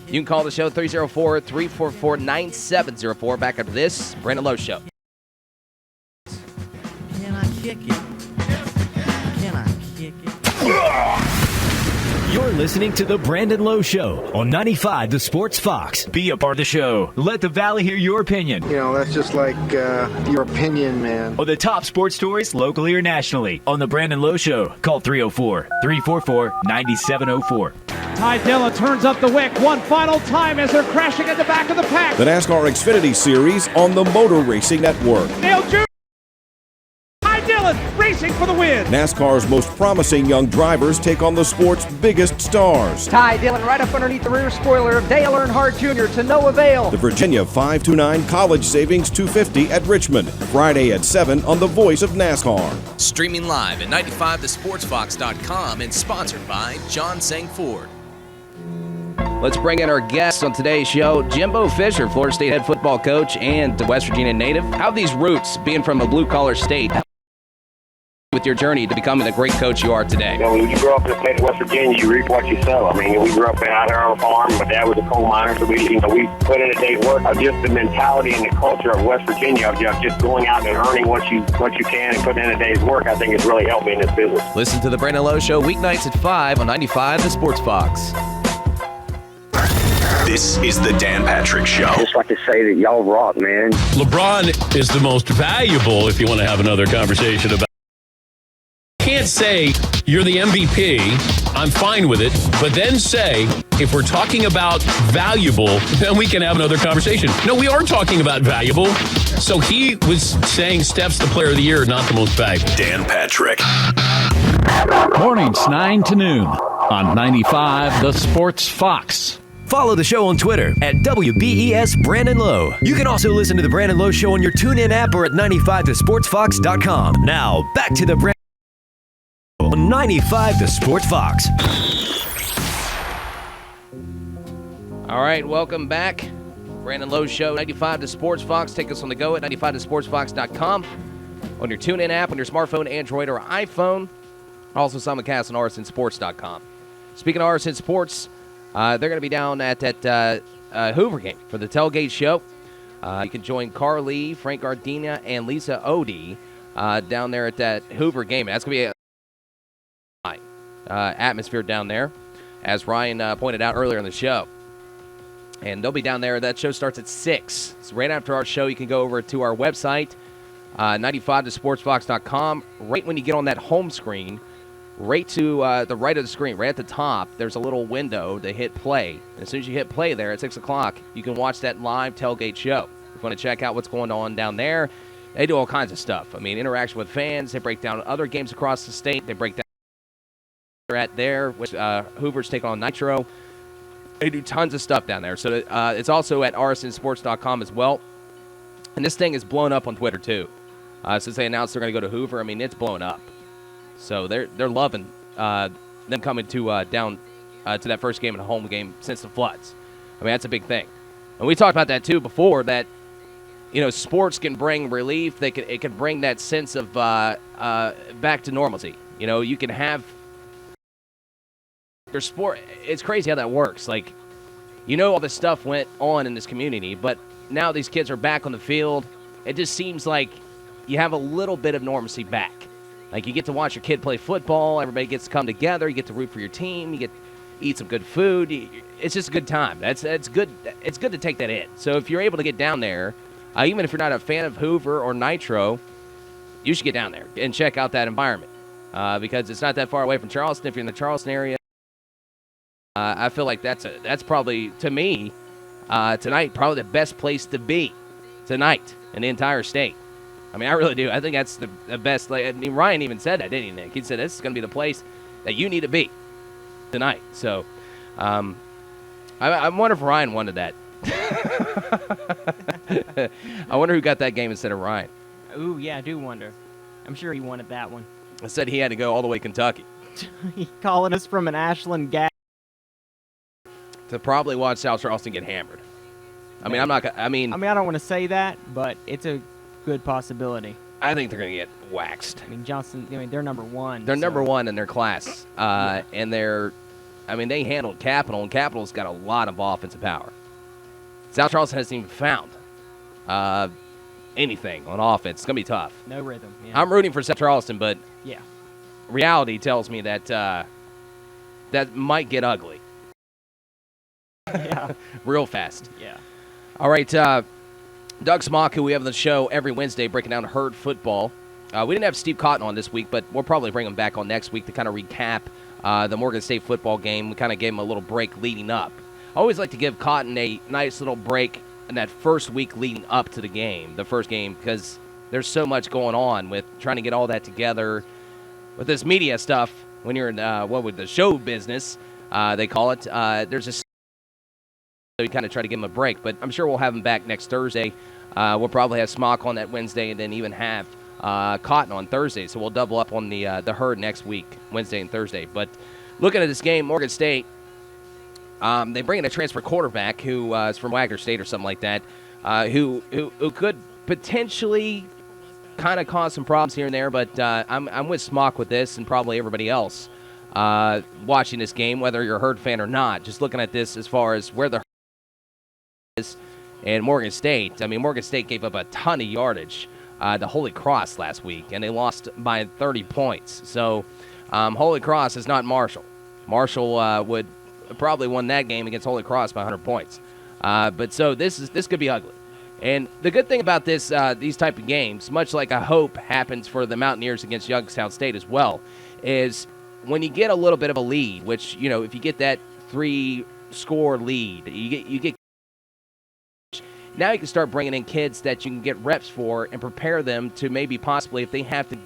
You can call the show 304-344-9704. Back after this, Brandon Lowe Show. Can I kick it? Can I kick it? You're listening to The Brandon Lowe Show on 95 The Sports Fox. Be a part of the show. Let the Valley hear your opinion. You know, that's just like your opinion, man. On the top sports stories, locally or nationally. On The Brandon Lowe Show. Call 304-344-9704. Ty Dillon turns up the wick one final time as they're crashing at the back of the pack. The NASCAR Xfinity Series on the Motor Racing Network. Dale Jr. Dillon racing for the win. NASCAR's most promising young drivers take on the sport's biggest stars. Ty Dillon right up underneath the rear spoiler of Dale Earnhardt Jr. to no avail. The Virginia 529 College Savings 250 at Richmond. Friday at 7 on The Voice of NASCAR. Streaming live at 95thesportsfox.com and sponsored by John Sang Ford. Let's bring in our guest on today's show, Jimbo Fisher, Florida State head football coach and West Virginia native. How have these roots, being from a blue-collar state, with your journey to becoming the great coach you are today? You know, when you grow up in the state of West Virginia, you reap what you sow. I mean, we grew up out here on a farm. My dad was a coal miner, so we put in a day's work. Just the mentality and the culture of West Virginia of just going out and earning what you can and putting in a day's work, I think has really helped me in this business. Listen to the Brandon Lowe Show weeknights at 5 on 95 The Sports Fox. This is the Dan Patrick Show. I just like to say that y'all rock, man. LeBron is the most valuable if you want to have another conversation about. You can't say you're the MVP, I'm fine with it, but then say, if we're talking about valuable, then we can have another conversation. No, we are talking about valuable. So he was saying Steph's the player of the year, not the most valuable. Dan Patrick. Mornings 9 to noon on 95 The Sports Fox. Follow the show on Twitter at WBES Brandon Lowe. You can also listen to the Brandon Lowe Show on your TuneIn app or at 95thesportsfox.com. Now, back to the Brandon on 95 The Sports Fox. All right, welcome back. Brandon Lowe Show, 95 The Sports Fox. Take us on the go at 95thesportsfox.com. On your TuneIn app, on your smartphone, Android, or iPhone. Also simulcast on rsnsports.com. Speaking of RSN Sports, they're going to be down at Hoover game for the tailgate show. You can join Carly, Frank Gardina, and Lisa Odie down there at that Hoover game. That's going to be a atmosphere down there, as Ryan pointed out earlier in the show. And they'll be down there. That show starts at 6. So right after our show, you can go over to our website, 95thesportsfox.com. Right when you get on that home screen, right to the right of the screen, right at the top, there's a little window to hit play. As soon as you hit play there at 6 o'clock, you can watch that live tailgate show. If you want to check out what's going on down there, they do all kinds of stuff. I mean, interaction with fans. They break down other games across the state. They break down at there, which Hoover's taking on Nitro. They do tons of stuff down there. So it's also at rsnsports.com as well. And this thing is blown up on Twitter, too. Since they announced they're going to go to Hoover, I mean, it's blown up. So they're loving them coming to down to that first game and a home game since the floods. I mean, that's a big thing. And we talked about that, too, before, that, you know, sports can bring relief. It can bring that sense of back to normalcy. You know, you can have your sport. It's crazy how that works. Like, you know, all this stuff went on in this community, but now these kids are back on the field. It just seems like you have a little bit of normalcy back. Like, you get to watch your kid play football. Everybody gets to come together. You get to root for your team. You get to eat some good food. It's just a good time. That's good. It's good to take that in. So if you're able to get down there, even if you're not a fan of Hoover or Nitro, you should get down there and check out that environment because it's not that far away from Charleston. If you're in the Charleston area, I feel like that's probably, to me, tonight, probably the best place to be tonight in the entire state. I mean, I really do. I think that's the best. Like, I mean, Ryan even said that, didn't he, Nick? He said this is going to be the place that you need to be tonight. So I wonder if Ryan wanted that. I wonder who got that game instead of Ryan. Ooh, yeah, I do wonder. I'm sure he wanted that one. I said he had to go all the way to Kentucky. He calling us from an Ashland gas. To probably watch South Charleston get hammered. I mean, I don't want to say that, but it's a good possibility. I think they're going to get waxed. I mean, Johnson. I mean, they're number one. They're number one in their class, and they handled Capital, and Capital's got a lot of offensive power. South Charleston hasn't even found anything on offense. It's going to be tough. No rhythm. Yeah. I'm rooting for South Charleston, but yeah, reality tells me that that might get ugly. Yeah. Real fast. Yeah. All right, Doug Smock, who we have on the show every Wednesday breaking down Herd football. We didn't have Steve Cotton on this week, but we'll probably bring him back on next week to kind of recap the Morgan State football game. We kind of gave him a little break leading up. I always like to give Cotton a nice little break in that first week leading up to the first game, because there's so much going on with trying to get all that together with this media stuff. When you're in the show business, they call it. There's just so we kind of try to give him a break, but I'm sure we'll have him back next Thursday. We'll probably have Smock on that Wednesday, and then even have Cotton on Thursday. So we'll double up on the Herd next week, Wednesday and Thursday. But looking at this game, Morgan State, they bring in a transfer quarterback who is from Wagner State or something like that, who could potentially kind of caused some problems here and there, but I'm with Smock with this and probably everybody else watching this game, whether you're a Herd fan or not. Just looking at this as far as where the Herd is and Morgan State. I mean, Morgan State gave up a ton of yardage to Holy Cross last week, and they lost by 30 points. So Holy Cross is not Marshall. Marshall would probably won that game against Holy Cross by 100 points. But so this could be ugly. And the good thing about these type of games, much like I hope happens for the Mountaineers against Youngstown State as well, is when you get a little bit of a lead, which, if you get that 3-score lead, you get now you can start bringing in kids that you can get reps for and prepare them to maybe possibly if they have to,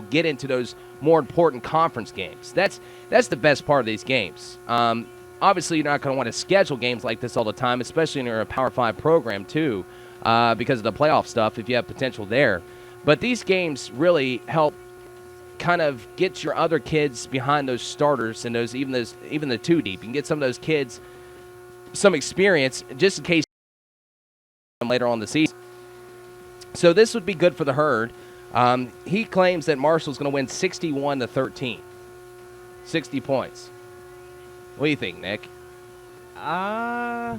get into those more important conference games. That's the best part of these games. Obviously, you're not going to want to schedule games like this all the time, especially when you're a Power 5 program, too, because of the playoff stuff, if you have potential there. But these games really help kind of get your other kids behind those starters and even the 2 deep. You can get some of those kids some experience just in case later on in the season. So this would be good for the Herd. He claims that Marshall's going to win 61-13. 60 points. What do you think, Nick? I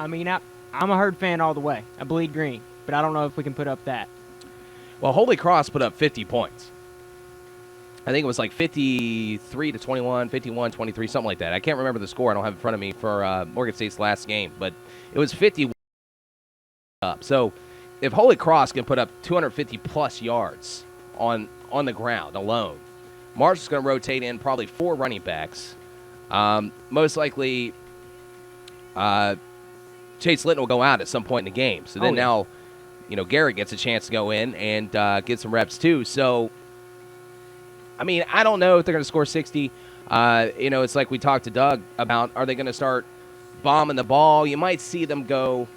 mean, I'm a Herd fan all the way. I bleed green, but I don't know if we can put up that. Well, Holy Cross put up 50 points. I think it was like 53-21, 51-23, something like that. I can't remember the score. I don't have it in front of me for Morgan State's last game, but it was 50 up. So if Holy Cross can put up 250-plus yards on the ground alone, Marshall's going to rotate in probably 4 running backs. Most likely, Chase Litton will go out at some point in the game. So then now, Garrett gets a chance to go in and get some reps too. So, I mean, I don't know if they're going to score 60. It's like we talked to Doug about, are they going to start bombing the ball? You might see them go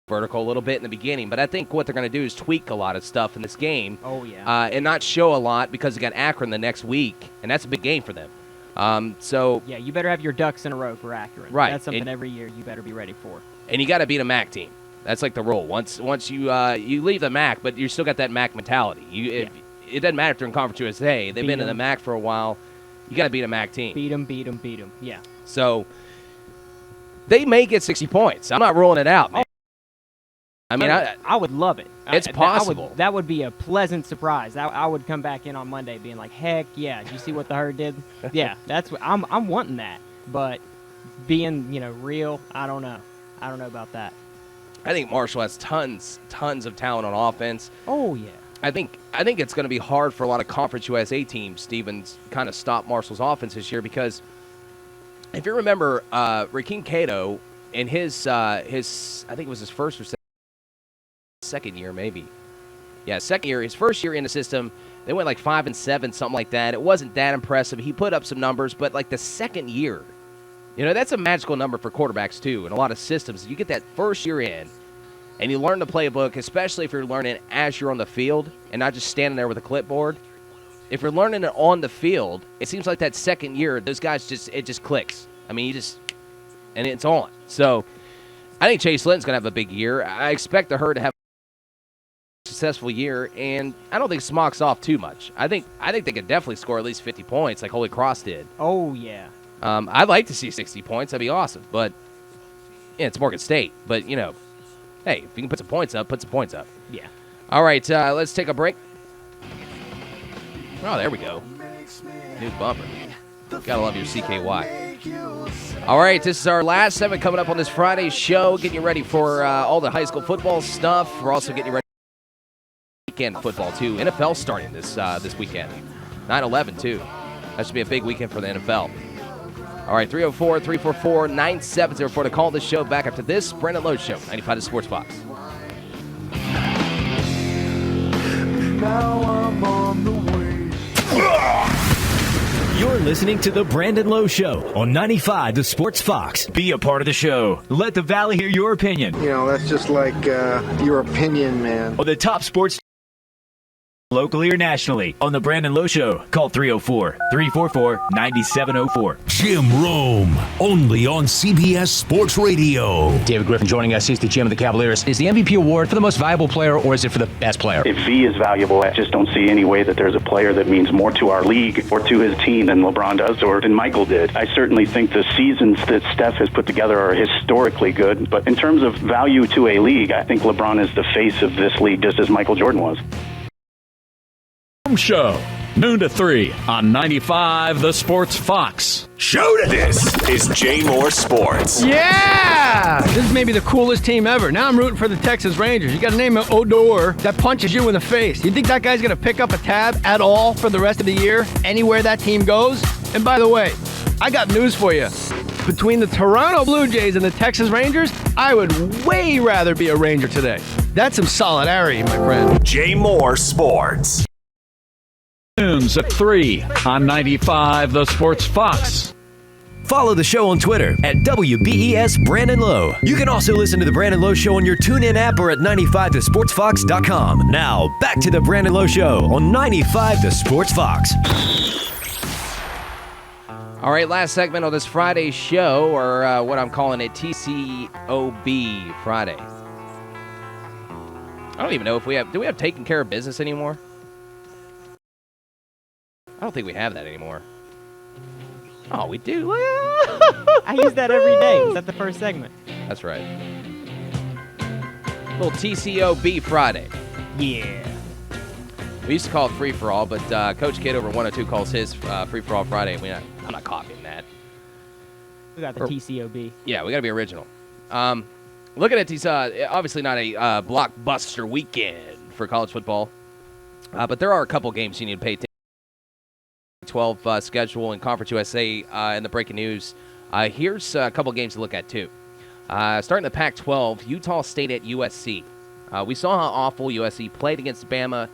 vertical a little bit in the beginning, but I think what they're going to do is tweak a lot of stuff in this game. And not show a lot because they got Akron the next week, and that's a big game for them. Yeah, you better have your ducks in a row for Akron. Right. That's something every year you better be ready for. And you got to beat a MAC team. That's like the rule. Once you leave the MAC, but you still got that MAC mentality. It doesn't matter if they're in Conference USA. They've been in the MAC for a while. You got to beat a MAC team. Beat them. Yeah. So they may get 60 points. I'm not ruling it out, man. I mean, I would love it. It's possible. That would be a pleasant surprise. I would come back in on Monday being like, heck yeah, did you see what the Herd did? Yeah, that's what I'm wanting that. But being, real, I don't know. I don't know about that. I think Marshall has tons of talent on offense. Oh yeah. I think it's going to be hard for a lot of Conference USA teams, Stevens, kind of stop Marshall's offense this year because if you remember, Rakeem Cato in his I think it was his first or second year, maybe. Yeah, second year. His first year in the system, they went like 5-7, something like that. It wasn't that impressive. He put up some numbers, but like the second year, that's a magical number for quarterbacks too. In a lot of systems, you get that first year in, and you learn the playbook, especially if you're learning as you're on the field and not just standing there with a clipboard. If you're learning it on the field, it seems like that second year, those guys it just clicks. I mean, and it's on. So I think Chase Litton's gonna have a big year. I expect the Herd to have successful year, and I don't think Smock's off too much. I think they could definitely score at least 50 points like Holy Cross did. Oh yeah. I'd like to see 60 points. That'd be awesome. But it's Morgan State. But hey, if you can put some points up, put some points up. Yeah. All right, let's take a break. Oh, there we go. New bumper. Gotta love your CKY. All right, this is our last segment coming up on this Friday show. Getting you ready for all the high school football stuff. We're also getting you ready for weekend football too. NFL starting this weekend. 9/11 too. That should be a big weekend for the NFL. All right, 304-344-9704 to call this show back after this Brandon Lowe Show, 95 The Sports Fox. Now I'm on the way. You're listening to The Brandon Lowe Show on 95 The Sports Fox. Be a part of the show. Let the Valley hear your opinion. That's just like your opinion, man. On the top sports locally or nationally. On The Brandon Lowe Show, call 304-344-9704. Jim Rome, only on CBS Sports Radio. David Griffin joining us. He's the GM of the Cavaliers. Is the MVP award for the most valuable player, or is it for the best player? If V is valuable, I just don't see any way that there's a player that means more to our league or to his team than LeBron does or than Michael did. I certainly think the seasons that Steph has put together are historically good, but in terms of value to a league, I think LeBron is the face of this league just as Michael Jordan was. Show, noon to 3 on 95 The Sports Fox. Show to this is J Moore Sports. Yeah! This is maybe the coolest team ever. Now I'm rooting for the Texas Rangers. You got to name an Odor that punches you in the face. You think that guy's going to pick up a tab at all for the rest of the year, anywhere that team goes? And by the way, I got news for you. Between the Toronto Blue Jays and the Texas Rangers, I would way rather be a Ranger today. That's some solidarity, my friend. J Moore Sports. Noons at 3 on 95 The Sports Fox. Follow the show on Twitter at WBES Brandon Lowe. You can also listen to The Brandon Lowe Show on your TuneIn app or at 95thesportsfox.com. Now, back to The Brandon Lowe Show on 95 The Sports Fox. All right, last segment of this Friday show, or what I'm calling it, TCOB Friday. I don't even know if do we have taken care of business anymore? I don't think we have that anymore. Oh, we do. I use that every day. Is that the first segment? That's right. Little TCOB Friday. Yeah. We used to call it Free For All, but Coach Kidd over 102 calls his Free For All Friday. I'm not copying that. We got the TCOB. Yeah, we got to be original. Looking at these, obviously not a blockbuster weekend for college football, but there are a couple games you need to pay attention to. 12 schedule and Conference USA in the breaking news. Here's a couple games to look at, too. Starting the Pac-12, Utah State at USC. We saw how awful USC played against Bama.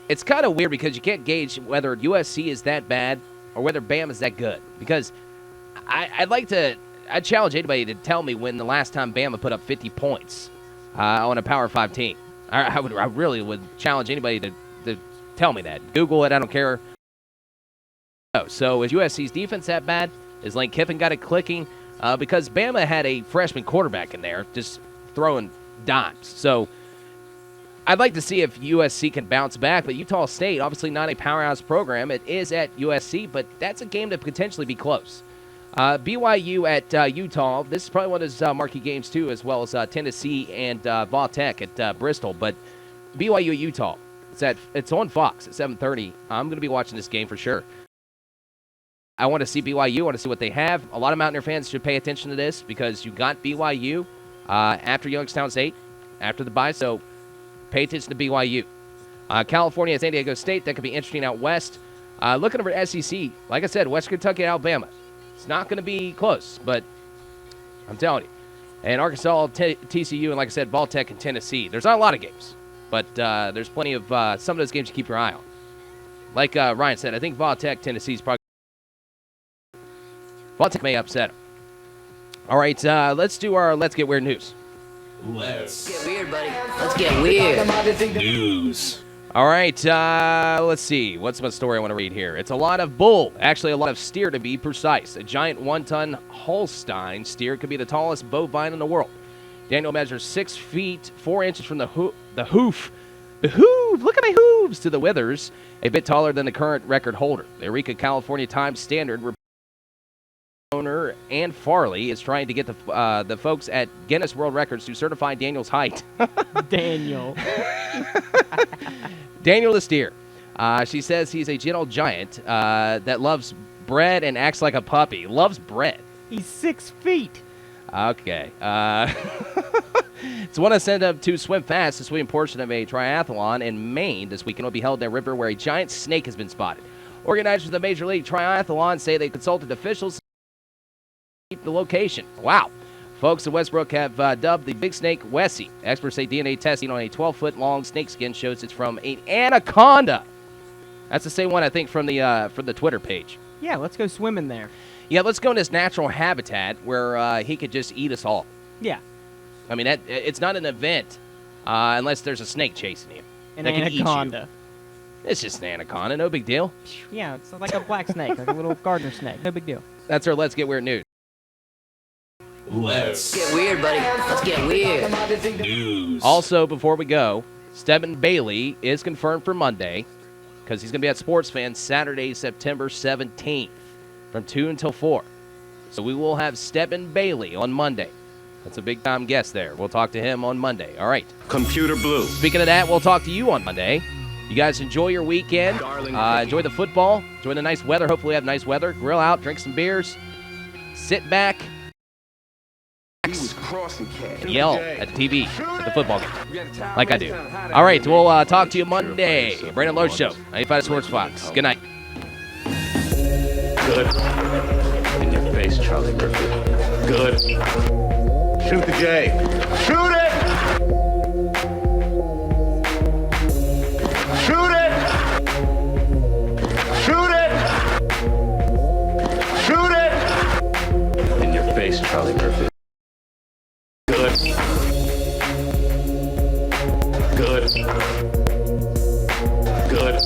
It's kind of weird because you can't gauge whether USC is that bad or whether Bama is that good. Because I'd challenge anybody to tell me when the last time Bama put up 50 points on a Power 5 team. I really would challenge anybody to tell me that. Google it, I don't care. So is USC's defense that bad? Is Lane Kiffin got it clicking? Because Bama had a freshman quarterback in there just throwing dimes. So I'd like to see if USC can bounce back, but Utah State, obviously not a powerhouse program. It is at USC, but that's a game to potentially be close. BYU at Utah. This is probably one of those marquee games, too, as well as Tennessee and Va Tech at Bristol. But BYU at Utah, it's on Fox at 7:30. I'm going to be watching this game for sure. I want to see BYU. I want to see what they have. A lot of Mountaineer fans should pay attention to this because you got BYU after Youngstown State, after the bye, so pay attention to BYU. California at San Diego State. That could be interesting out west. Looking over at SEC, like I said, West Kentucky and Alabama. It's not going to be close, but I'm telling you. And Arkansas, TCU, and like I said, Vol Tech and Tennessee. There's not a lot of games, but there's plenty of some of those games to keep your eye on. Like Ryan said, I think Vol Tech, Tennessee is probably Vol Tech may upset them. All right, let's do our Let's Get Weird news. Let's get weird, buddy. Let's get weird. News. All right, let's see. What's my story I want to read here? It's a lot of bull. Actually, a lot of steer to be precise. A giant 1-ton Holstein steer could be the tallest bovine in the world. Daniel measures 6 feet 4 inches from the hoof. Look at my hooves to the withers. A bit taller than the current record holder. The Eureka, California Times Standard owner Ann Farley is trying to get the folks at Guinness World Records to certify Daniel's height. Daniel the steer. She says he's a gentle giant that loves bread and acts like a puppy. Loves bread. He's 6 feet. Okay. So want to send him to swim fast. The swimming portion of a triathlon in Maine this weekend will be held in a river where a giant snake has been spotted. Organizers of the Major League Triathlon say they consulted officials the location. Wow. Folks in Westbrook have dubbed the big snake Wessie. Experts say DNA testing on a 12-foot-long snakeskin shows it's from an anaconda. That's the same one, I think, from the Twitter page. Yeah, let's go swimming there. Yeah, let's go in his natural habitat where he could just eat us all. Yeah. I mean, it's not an event unless there's a snake chasing you. An anaconda. It's just an anaconda. No big deal. Yeah, it's like a black snake, like a little gardener snake. No big deal. That's our Let's Get Weird news. Let's get weird, buddy. Let's get weird. News. Also, before we go, Stephen Bailey is confirmed for Monday because he's going to be at Sports Fan Saturday, September 17th from 2 until 4. So we will have Stephen Bailey on Monday. That's a big-time guest there. We'll talk to him on Monday. All right. Computer Blue. Speaking of that, we'll talk to you on Monday. You guys enjoy your weekend. Enjoy the football. Enjoy the nice weather. Hopefully we have nice weather. Grill out, drink some beers, sit back, yell at the TV at the football game, like I do. All right, we'll talk to you Monday. Brandon Lowe Show, 95 Sports Fox. Good night. Good. In your face, Charlie Murphy. Good. Shoot the J. Shoot it! Shoot it! Shoot it! Shoot it! In your face, Charlie Murphy. Good. Good. Good.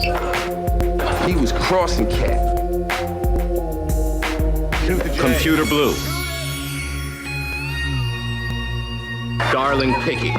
He was crossing cat. Shoot the J. Computer Blue. Darling Picky.